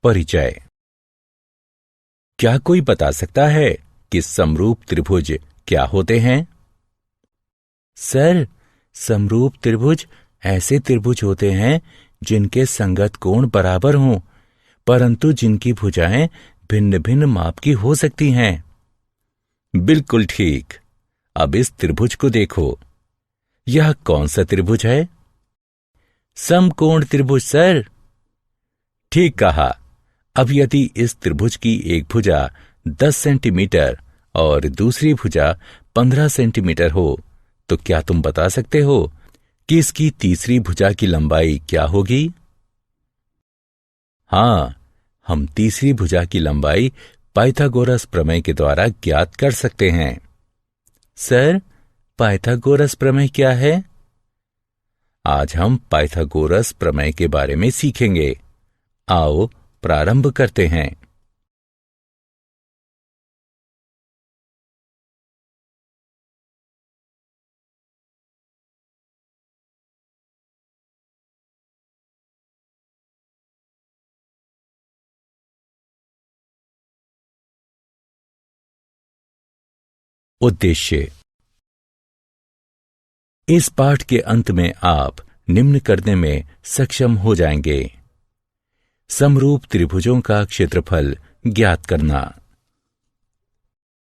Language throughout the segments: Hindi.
परिचय। क्या कोई बता सकता है कि समरूप त्रिभुज क्या होते हैं? सर, समरूप त्रिभुज ऐसे त्रिभुज होते हैं जिनके संगत कोण बराबर हों, परंतु जिनकी भुजाएं भिन्न भिन्न माप की हो सकती हैं। बिल्कुल ठीक। अब इस त्रिभुज को देखो। यह कौन सा त्रिभुज है? समकोण त्रिभुज सर। ठीक कहा। अब यदि इस त्रिभुज की एक भुजा 10 सेंटीमीटर और दूसरी भुजा 15 सेंटीमीटर हो, तो क्या तुम बता सकते हो कि इसकी तीसरी भुजा की लंबाई क्या होगी? हाँ, हम तीसरी भुजा की लंबाई पाइथागोरस प्रमेय के द्वारा ज्ञात कर सकते हैं। सर, पाइथागोरस प्रमेय क्या है? आज हम पाइथागोरस प्रमेय के बारे में सीखेंगे। आओ प्रारंभ करते हैं। उद्देश्य। इस पाठ के अंत में आप निम्न करने में सक्षम हो जाएंगे। समरूप त्रिभुजों का क्षेत्रफल ज्ञात करना,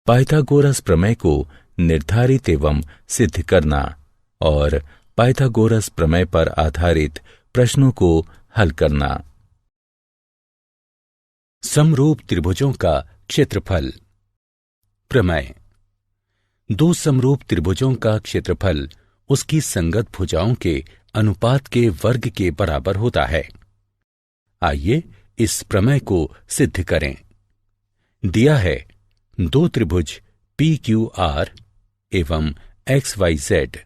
पाइथागोरस प्रमेय को निर्धारित एवं सिद्ध करना और पाइथागोरस प्रमेय पर आधारित प्रश्नों को हल करना। समरूप त्रिभुजों का क्षेत्रफल। प्रमेय। दो समरूप त्रिभुजों का क्षेत्रफल उसकी संगत भुजाओं के अनुपात के वर्ग के बराबर होता है। आइए इस प्रमेय को सिद्ध करें। दिया है दो त्रिभुज PQR एवं XYZ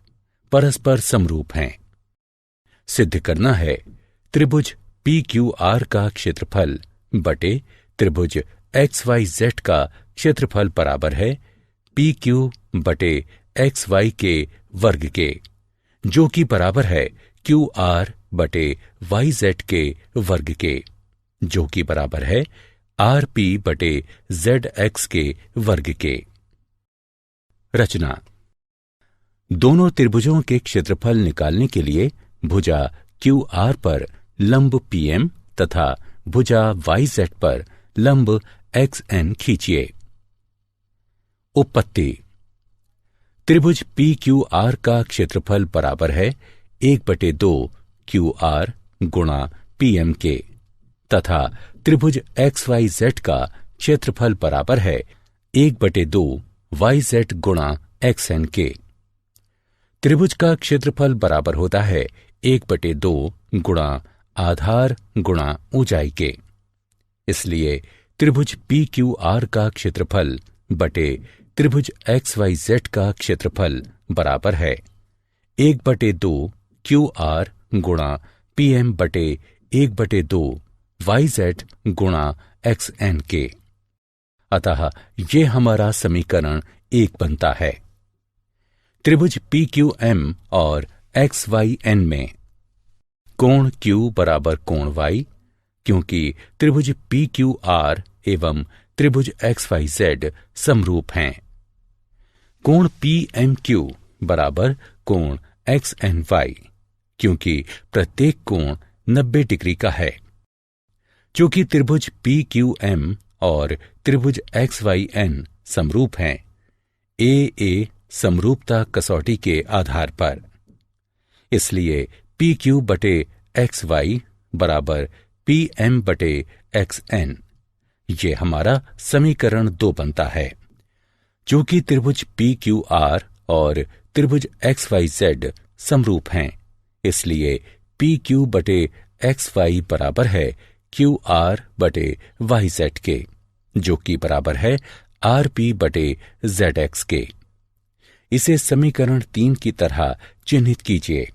परस्पर समरूप हैं। सिद्ध करना है त्रिभुज PQR का क्षेत्रफल बटे त्रिभुज XYZ का क्षेत्रफल बराबर है PQ बटे XY के वर्ग के, जो कि बराबर है QR बटे YZ के वर्ग के, जो कि बराबर है RP बटे ZX के वर्ग के। रचना। दोनों त्रिभुजों के क्षेत्रफल निकालने के लिए भुजा QR पर लंब PM तथा भुजा YZ पर लंब XN खींचिए। उपपत्ति। त्रिभुज PQR का क्षेत्रफल बराबर है 1/2 QR गुणा PM के तथा त्रिभुज XYZ का क्षेत्रफल बराबर है 1/2 YZ गुणा XN के। त्रिभुज का क्षेत्रफल बराबर होता है 1/2 गुणा आधार गुणा ऊंचाई के। इसलिए त्रिभुज PQR का क्षेत्रफल बटे त्रिभुज XYZ का क्षेत्रफल बराबर है 1/2 QR गुणा PM बटे 1/2 YZ गुणा XN के। अतः ये हमारा समीकरण 1 बनता है। त्रिभुज PQM और XYN में कोण Q बराबर कोण Y, क्योंकि त्रिभुज PQR एवं त्रिभुज XYZ समरूप हैं। कोण PMQ बराबर कोण XNY, क्योंकि प्रत्येक कोण 90 डिग्री का है। चूंकि त्रिभुज PQM और त्रिभुज XYN समरूप हैं AA समरूपता कसौटी के आधार पर, इसलिए PQ बटे XY बराबर PM बटे XN, ये हमारा समीकरण 2 बनता है। चूंकि त्रिभुज PQR और त्रिभुज XYZ समरूप हैं, इसलिए PQ बटे XY बराबर है QR बटे YZ के, जो कि बराबर है RP बटे ZX के। इसे समीकरण 3 की तरह चिन्हित कीजिए।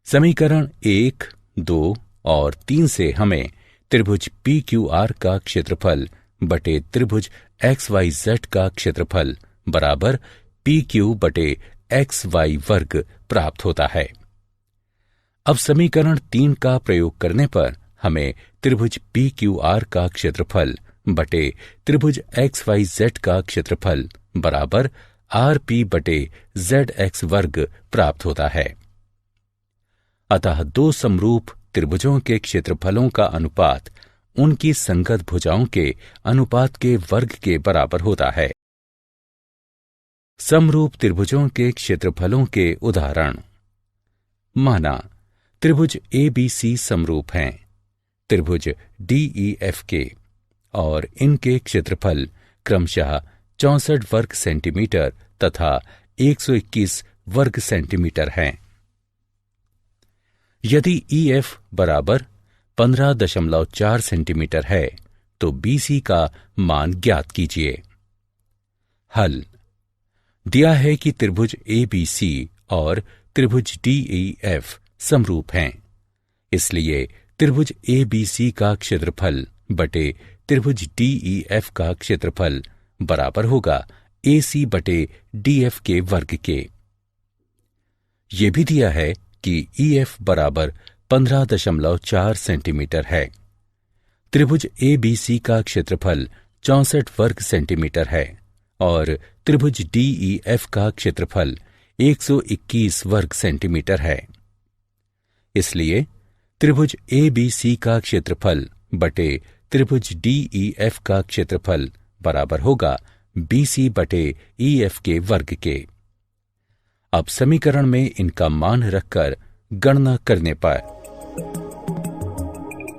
समीकरण 1, 2 और 3 से हमें त्रिभुज PQR का क्षेत्रफल बटे त्रिभुज XYZ का क्षेत्रफल बराबर PQ बटे XY वर्ग प्राप्त होता है। अब समीकरण 3 का प्रयोग करने पर हमें त्रिभुज PQR का क्षेत्रफल बटे त्रिभुज XYZ का क्षेत्रफल बराबर RP बटे ZX वर्ग प्राप्त होता है। अतः दो समरूप त्रिभुजों के क्षेत्रफलों का अनुपात उनकी संगत भुजाओं के अनुपात के वर्ग के बराबर होता है। समरूप त्रिभुजों के क्षेत्रफलों के उदाहरण। माना त्रिभुज ABC समरूप हैं त्रिभुज DEF के और इनके क्षेत्रफल क्रमशः 64 वर्ग सेंटीमीटर तथा 121 वर्ग सेंटीमीटर हैं। यदि EF बराबर 15.4 सेंटीमीटर है तो BC का मान ज्ञात कीजिए। हल। दिया है कि त्रिभुज ABC और त्रिभुज DEF समरूप हैं, इसलिए त्रिभुज ABC का क्षेत्रफल बटे त्रिभुज DEF का क्षेत्रफल बराबर होगा AC बटे DF के वर्ग के। यह भी दिया है कि EF बराबर 15.4 सेंटीमीटर है। त्रिभुज ABC का क्षेत्रफल 64 वर्ग सेंटीमीटर है और त्रिभुज DEF का क्षेत्रफल 121 वर्ग सेंटीमीटर है। इसलिए त्रिभुज ABC का क्षेत्रफल बटे त्रिभुज DEF का क्षेत्रफल बराबर होगा BC बटे EF के वर्ग के। अब समीकरण में इनका मान रखकर गणना करने पर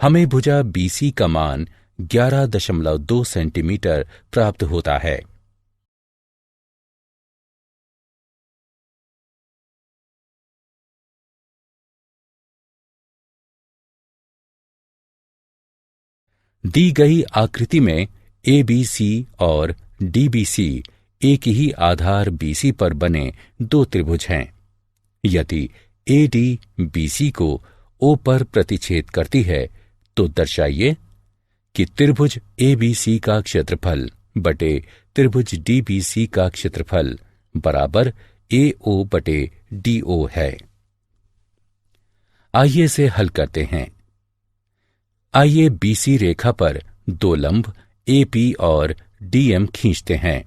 हमें भुजा BC का मान 11.2 सेंटीमीटर प्राप्त होता है। दी गई आकृति में ABC और DBC एक ही आधार BC पर बने दो त्रिभुज हैं। यदि AD BC को O पर प्रतिच्छेद करती है तो दर्शाइए कि त्रिभुज ABC का क्षेत्रफल बटे त्रिभुज DBC का क्षेत्रफल बराबर AO बटे DO है। आइए इसे हल करते हैं। आइए BC रेखा पर दो लंब AP और DM खींचते हैं।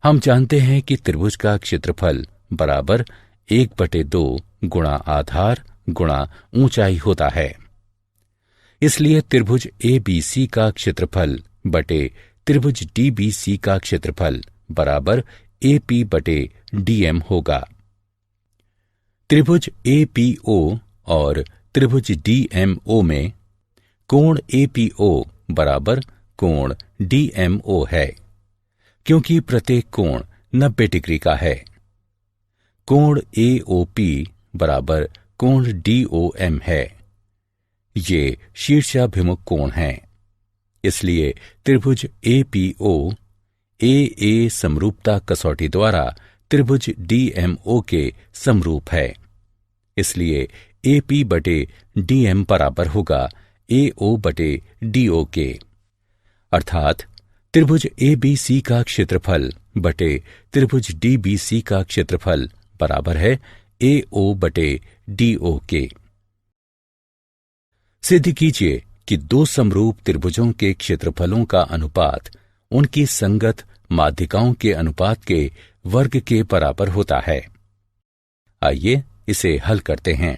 हम जानते हैं कि त्रिभुज का क्षेत्रफल बराबर 1/2 गुणा आधार गुणा ऊंचाई होता है। इसलिए त्रिभुज ABC का क्षेत्रफल बटे त्रिभुज DBC का क्षेत्रफल बराबर AP बटे DM होगा। त्रिभुज APO और त्रिभुज DMO में कोण APO बराबर कोण DMO है, क्योंकि प्रत्येक कोण 90 डिग्री का है। कोण AOP बराबर कोण DOM है। ये शीर्षाभिमुख कोण हैं। इसलिए त्रिभुज APO AA समरूपता कसौटी द्वारा त्रिभुज DMO के समरूप है। इसलिए AP बटे DM बराबर होगा AO बटे DO के, अर्थात त्रिभुज ABC का क्षेत्रफल बटे त्रिभुज DBC का क्षेत्रफल बराबर है AO बटे DO के। सिद्ध कीजिए कि दो समरूप त्रिभुजों के क्षेत्रफलों का अनुपात उनकी संगत माध्यिकाओं के अनुपात के वर्ग के बराबर होता है। आइए इसे हल करते हैं।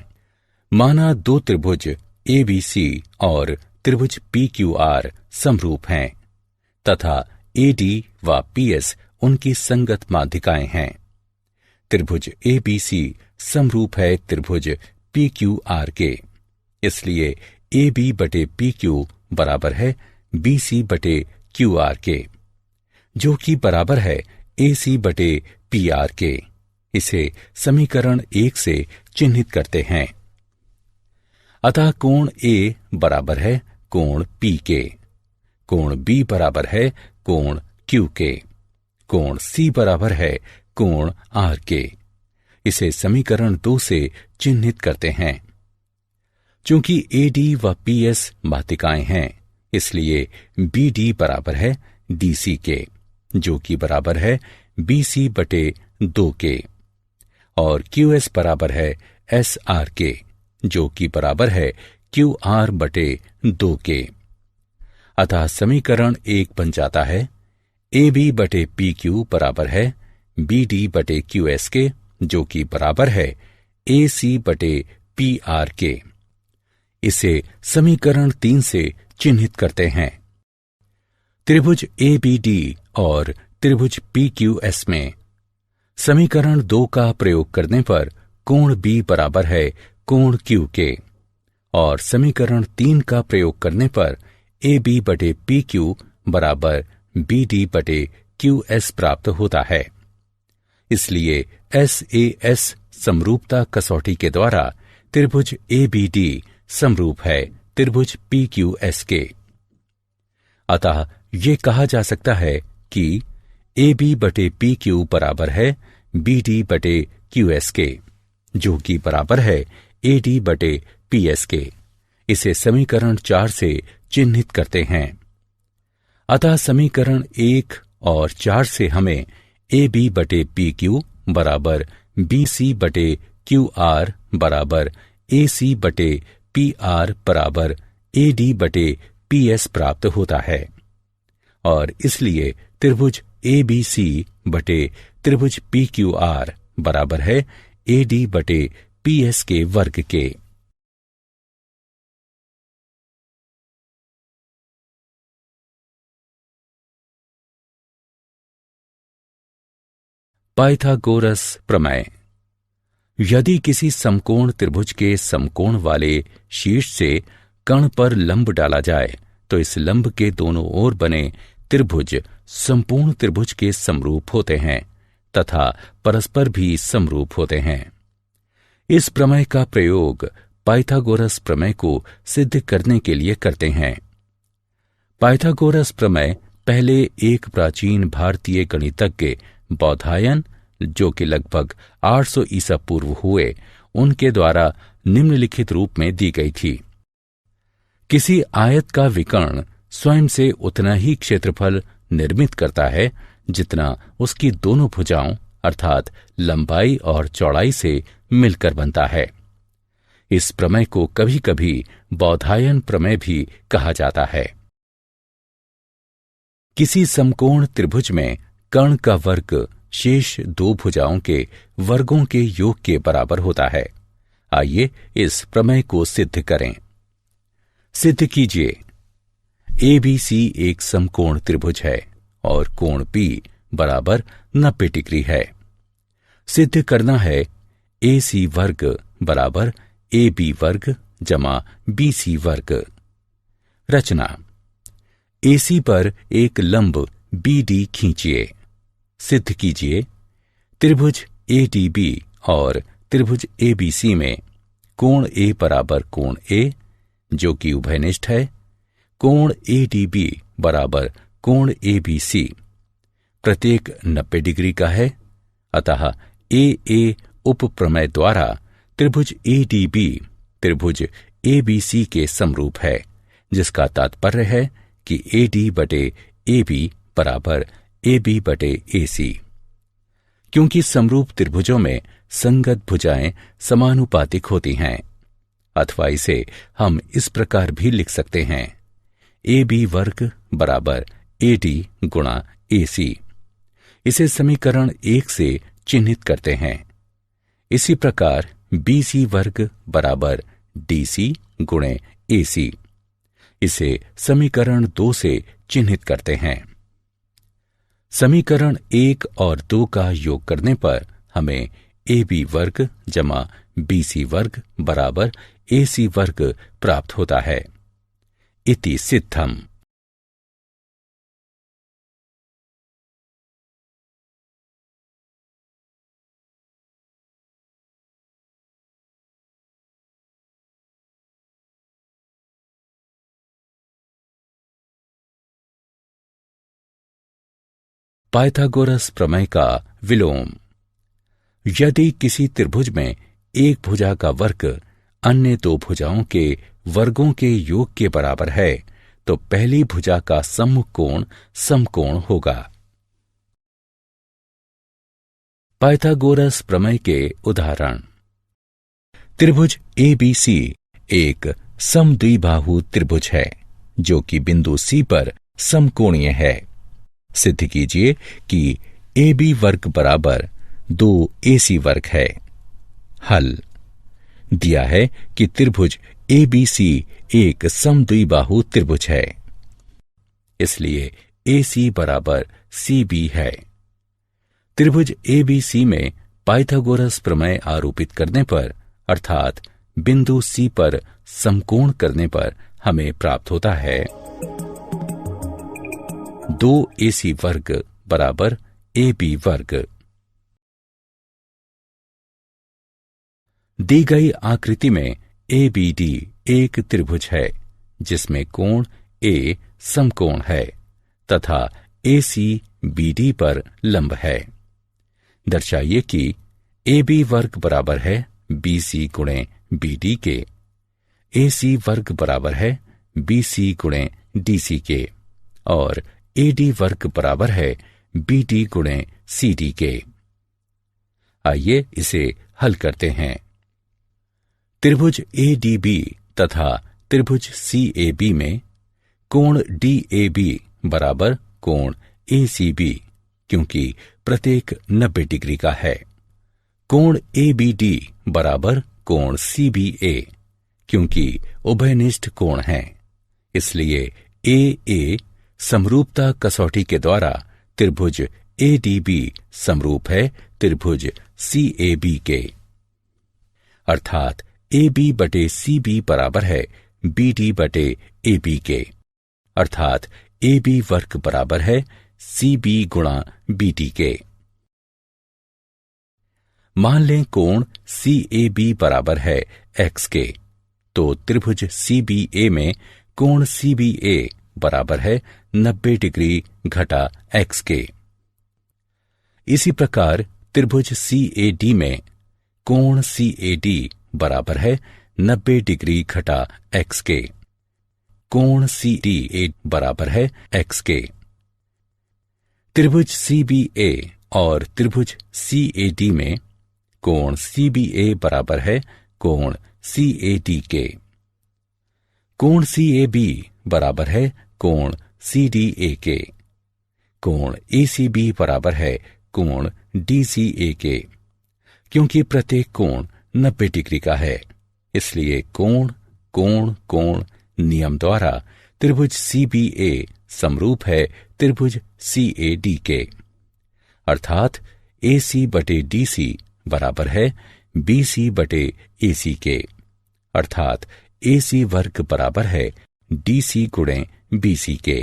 माना दो त्रिभुज ABC और त्रिभुज PQR समरूप हैं तथा AD व PS उनकी संगत माध्यिकाएं हैं। त्रिभुज ABC समरूप है त्रिभुज PQR के, इसलिए AB बटे PQ बराबर है BC बटे QR के, जो कि बराबर है AC बटे PR के। इसे समीकरण 1 से चिन्हित करते हैं। अतः कोण A बराबर है कोण P के, कोण B बराबर है कोण Q के, कोण C बराबर है कोण R के। इसे समीकरण 2 से चिन्हित करते हैं। चूंकि AD व PS माध्यिकाएं हैं, इसलिए BD बराबर है DC के, जो कि बराबर है BC बटे 2 के, और QS बराबर है SR के, जो कि बराबर है QR/2 के। अतः समीकरण 1 बन जाता है AB/PQ बराबर है BD/QS के, जो कि बराबर है AC/PR के। इसे समीकरण 3 से चिन्हित करते हैं। त्रिभुज ABD और त्रिभुज PQS में समीकरण 2 का प्रयोग करने पर कोण B बराबर है कोण Q के, और समीकरण 3 का प्रयोग करने पर AB/PQ बराबर BD/QS प्राप्त होता है। इसलिए SAS समरूपता कसौटी के द्वारा त्रिभुज ABD समरूप है त्रिभुज PQS के। अतः ये कहा जा सकता है कि AB/PQ बराबर है BD/QS के, जो कि बराबर है AD/PS के। इसे समीकरण 4 से चिन्हित करते हैं। अतः समीकरण 1 और 4 से हमें AB/PQ बराबर BC/QR बराबर AC/PR बराबर AD/PS प्राप्त होता है, और इसलिए त्रिभुज ABC बटे त्रिभुज PQR बराबर है AD/PS के वर्ग के। पाइथागोरस प्रमेय। यदि किसी समकोण त्रिभुज के समकोण वाले शीर्ष से कण पर लंब डाला जाए तो इस लंब के दोनों ओर बने त्रिभुज संपूर्ण त्रिभुज के समरूप होते हैं तथा परस्पर भी समरूप होते हैं। इस प्रमेय का प्रयोग पाइथागोरस प्रमेय को सिद्ध करने के लिए करते हैं। पाइथागोरस प्रमेय पहले एक प्राचीन भारतीय गणितज्ञ बौधायन, जो कि लगभग 800 ईसा पूर्व हुए, उनके द्वारा निम्नलिखित रूप में दी गई थी। किसी आयत का विकर्ण स्वयं से उतना ही क्षेत्रफल निर्मित करता है जितना उसकी दोनों भुजाओं अर्थात लंबाई और चौड़ाई से मिलकर बनता है। इस प्रमेय को कभी कभी बौधायन प्रमेय भी कहा जाता है। किसी समकोण त्रिभुज में कर्ण का वर्ग शेष दो भुजाओं के वर्गों के योग के बराबर होता है। आइए इस प्रमेय को सिद्ध करें। सिद्ध कीजिए, ABC एक समकोण त्रिभुज है और कोण P बराबर 90 डिग्री है। सिद्ध करना है AC वर्ग बराबर AB वर्ग जमा BC वर्ग। रचना, AC पर एक लंब BD खींचिए। सिद्ध कीजिए, त्रिभुज ADB और त्रिभुज ABC में कोण A बराबर कोण A, जो कि उभयनिष्ठ है, कोण ADB बराबर कोण ABC प्रत्येक 90 डिग्री का है। अतः AA उप प्रमेय द्वारा त्रिभुज ADB त्रिभुज ABC के समरूप है, जिसका तात्पर्य है कि AD बटे AB बराबर AB बटे AC। क्योंकि समरूप त्रिभुजों में संगत भुजाएं समानुपातिक होती हैं, अथवा इसे हम इस प्रकार भी लिख सकते हैं, AB वर्ग बराबर AD गुणा AC। इसे समीकरण 1 से चिन्हित करते हैं। इसी प्रकार BC वर्ग बराबर DC गुणे AC। इसे समीकरण 2 से चिन्हित करते हैं। समीकरण 1 और 2 का योग करने पर हमें AB वर्ग जमा BC वर्ग बराबर AC वर्ग प्राप्त होता है। इति सिद्धम। पाइथागोरस प्रमेय का विलोम। यदि किसी त्रिभुज में एक भुजा का वर्ग अन्य दो भुजाओं के वर्गों के योग के बराबर है तो पहली भुजा का सम्मुख कोण समकोण होगा। पाइथागोरस प्रमेय के उदाहरण। त्रिभुज ABC एक समद्विबाहु त्रिभुज है, जो कि बिंदु सी पर समकोणीय है। सिद्ध कीजिए कि AB वर्ग बराबर 2AC वर्ग है। हल दिया है कि त्रिभुज ABC एक समद्विबाहु त्रिभुज है, इसलिए AC बराबर CB है। त्रिभुज ABC में पाइथागोरस प्रमेय आरोपित करने पर अर्थात बिंदु C पर समकोण करने पर हमें प्राप्त होता है 2AC वर्ग बराबर AB वर्ग। दी गई आकृति में ABD एक त्रिभुज है जिसमें कोण A समकोण है तथा AC BD पर लंब है। दर्शाइए कि AB वर्ग बराबर है BC गुणे BD के, AC वर्ग बराबर है BC गुणे DC के और AD वर्ग बराबर है BD गुणे CD के। आइए इसे हल करते हैं। त्रिभुज ADB तथा त्रिभुज CAB में कोण DAB बराबर कोण ACB क्योंकि प्रत्येक 90 डिग्री का है। कोण ABD बराबर कोण CBA क्योंकि उभयनिष्ठ कोण है, इसलिए AA समरूपता कसौटी के द्वारा त्रिभुज ADB समरूप है त्रिभुज CAB के, अर्थात AB बटे CB बराबर है BD बटे AB के, अर्थात AB वर्ग बराबर है CB गुणा BD के। मान लें कोण CAB बराबर है X के, तो त्रिभुज CBA में कोण CBA बराबर है 90 डिग्री घटा X के। इसी प्रकार त्रिभुज CAD में कोण CAD बराबर है 90 डिग्री घटा X के। कोण CDA बराबर है X के। त्रिभुज CBA और त्रिभुज CAD में कोण CBA बराबर है कोण CAD के। कोण CAB बराबर है कोण CDA के। कोण ACB बराबर है कोण DCA के। क्योंकि प्रत्येक कोण 90 डिग्री का है, इसलिए कोण कोण कोण नियम द्वारा त्रिभुज CBA समरूप है त्रिभुज CAD के, अर्थात AC बटे DC बराबर है BC बटे AC के, अर्थात AC वर्ग बराबर है DC गुणे BC के।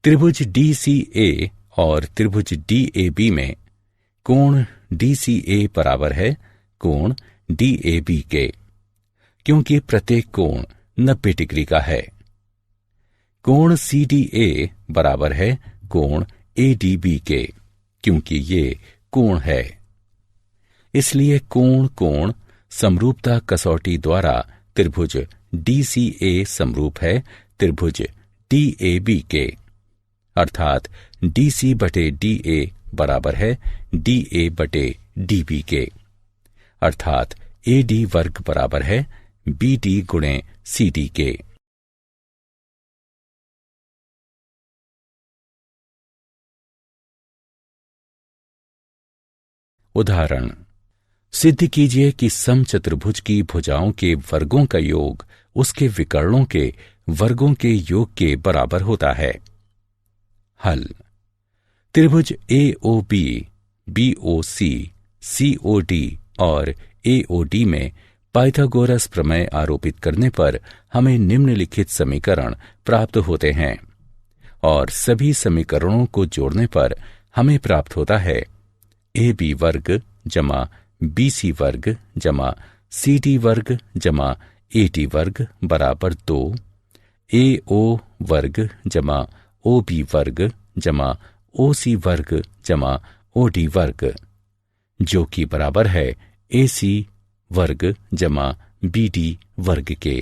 त्रिभुज DCA और त्रिभुज DAB में कोण DCA बराबर है कोण DAB के, क्योंकि प्रत्येक कोण 90 डिग्री का है। कोण CDA बराबर है कोण ADB के, क्योंकि ये कोण है। इसलिए कोण कोण समरूपता कसौटी द्वारा त्रिभुज DCA समरूप है त्रिभुज DAB के, अर्थात DC बटे DA बराबर है DA बटे DB के, अर्थात AD वर्ग बराबर है BD गुणे CD के। उदाहरण सिद्ध कीजिए कि समचतुर्भुज की भुजाओं के वर्गों का योग उसके विकर्णों के वर्गों के योग के बराबर होता है। हल त्रिभुज AOB, BOC, COD और AOD में पाइथागोरस प्रमेय आरोपित करने पर हमें निम्नलिखित समीकरण प्राप्त होते हैं और सभी समीकरणों को जोड़ने पर हमें प्राप्त होता है AB वर्ग जमा BC वर्ग जमा CD वर्ग जमा AD वर्ग बराबर 2, AO वर्ग जमा OB वर्ग जमा OC वर्ग जमा OD वर्ग, जो कि बराबर है AC वर्ग जमा BD वर्ग के।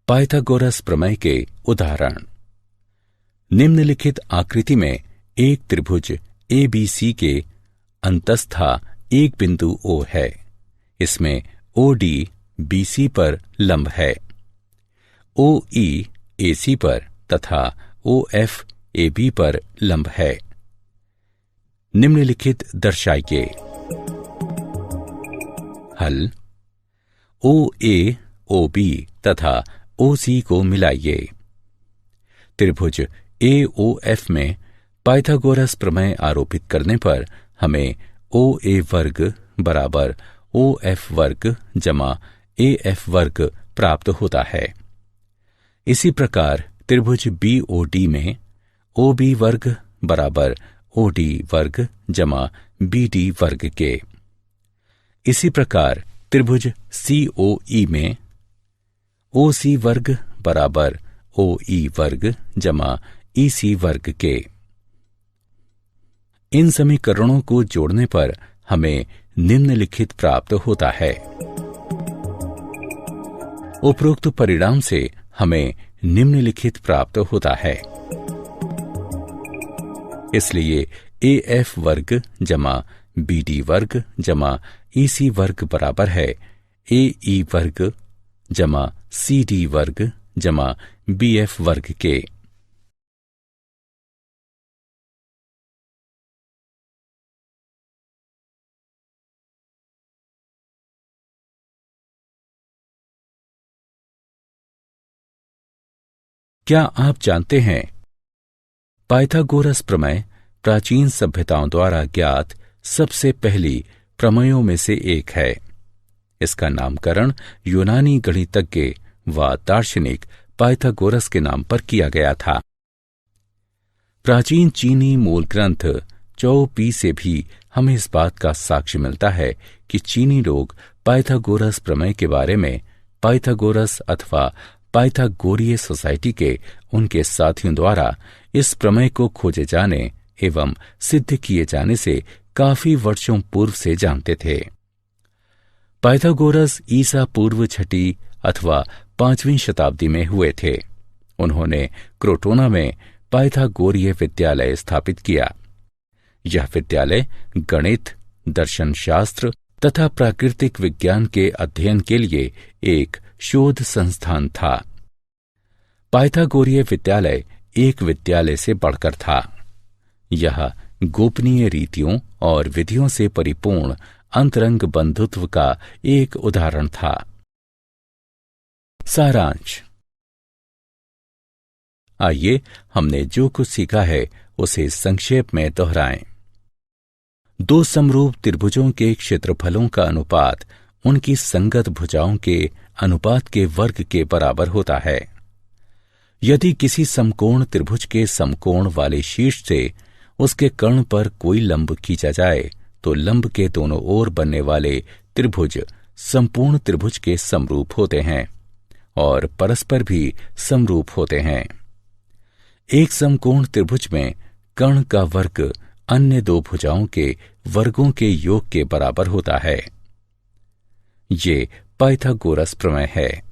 पाइथागोरस प्रमेय के उदाहरण। निम्नलिखित आकृति में एक त्रिभुज ABC के अंतस्था एक बिंदु O है। इसमें OD BC पर लंब है, OE AC पर तथा OF AB पर लंब है। निम्नलिखित दर्शाइए। हल। OA OB तथा OC को मिलाइए। त्रिभुज AOF में पाइथागोरस प्रमेय आरोपित करने पर हमें OA वर्ग बराबर OF वर्ग जमा AF वर्ग प्राप्त होता है। इसी प्रकार त्रिभुज BOD में OB वर्ग बराबर OD वर्ग जमा BD वर्ग के। इसी प्रकार त्रिभुज COE में OC वर्ग बराबर OE वर्ग जमा EC वर्ग के। इन समीकरणों को जोड़ने पर हमें निम्नलिखित प्राप्त होता है। उपरोक्त परिणाम से हमें निम्नलिखित प्राप्त होता है। इसलिए AF वर्ग जमा BD वर्ग जमा EC वर्ग बराबर है AE वर्ग जमा CD वर्ग जमा BF वर्ग के। क्या आप जानते हैं, पाइथागोरस प्रमेय प्राचीन सभ्यताओं द्वारा ज्ञात सबसे पहली प्रमेयों में से एक है। इसका नामकरण यूनानी गणितज्ञ व दार्शनिक पाइथागोरस के नाम पर किया गया था। प्राचीन चीनी मूल ग्रंथ चौ पी से भी हमें इस बात का साक्ष्य मिलता है कि चीनी लोग पाइथागोरस प्रमेय के बारे में पाइथागोरस अथवा पाइथागोरीय सोसाइटी के उनके साथियों द्वारा इस प्रमेय को खोजे जाने एवं सिद्ध किए जाने से काफी वर्षों पूर्व से जानते थे। पाइथागोरस ईसा पूर्व 6वीं अथवा 5वीं शताब्दी में हुए थे। उन्होंने क्रोटोना में पाइथागोरीय विद्यालय स्थापित किया। यह विद्यालय गणित, दर्शन शास्त्र तथा प्राकृतिक विज्ञान के अध्ययन के लिए एक शोध संस्थान था। पाइथागोरीय विद्यालय एक विद्यालय से बढ़कर था। यह गोपनीय रीतियों और विधियों से परिपूर्ण अंतरंग बंधुत्व का एक उदाहरण था। सारांश। आइए हमने जो कुछ सीखा है उसे संक्षेप में दोहराएं। दो समरूप त्रिभुजों के क्षेत्रफलों का अनुपात उनकी संगत भुजाओं के अनुपात के वर्ग के बराबर होता है। यदि किसी समकोण त्रिभुज के समकोण वाले शीर्ष से उसके कर्ण पर कोई लंब खींचा जाए तो लंब के दोनों ओर बनने वाले त्रिभुज संपूर्ण त्रिभुज के समरूप होते हैं और परस्पर भी समरूप होते हैं। एक समकोण त्रिभुज में कर्ण का वर्ग अन्य दो भुजाओं के वर्गों के योग के बराबर होता है। ये पाइथागोरस प्रमेय है।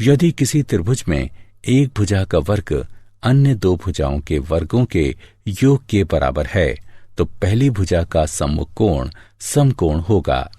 यदि किसी त्रिभुज में एक भुजा का वर्ग अन्य दो भुजाओं के वर्गों के योग के बराबर है तो पहली भुजा का सम्मुख कोण समकोण होगा।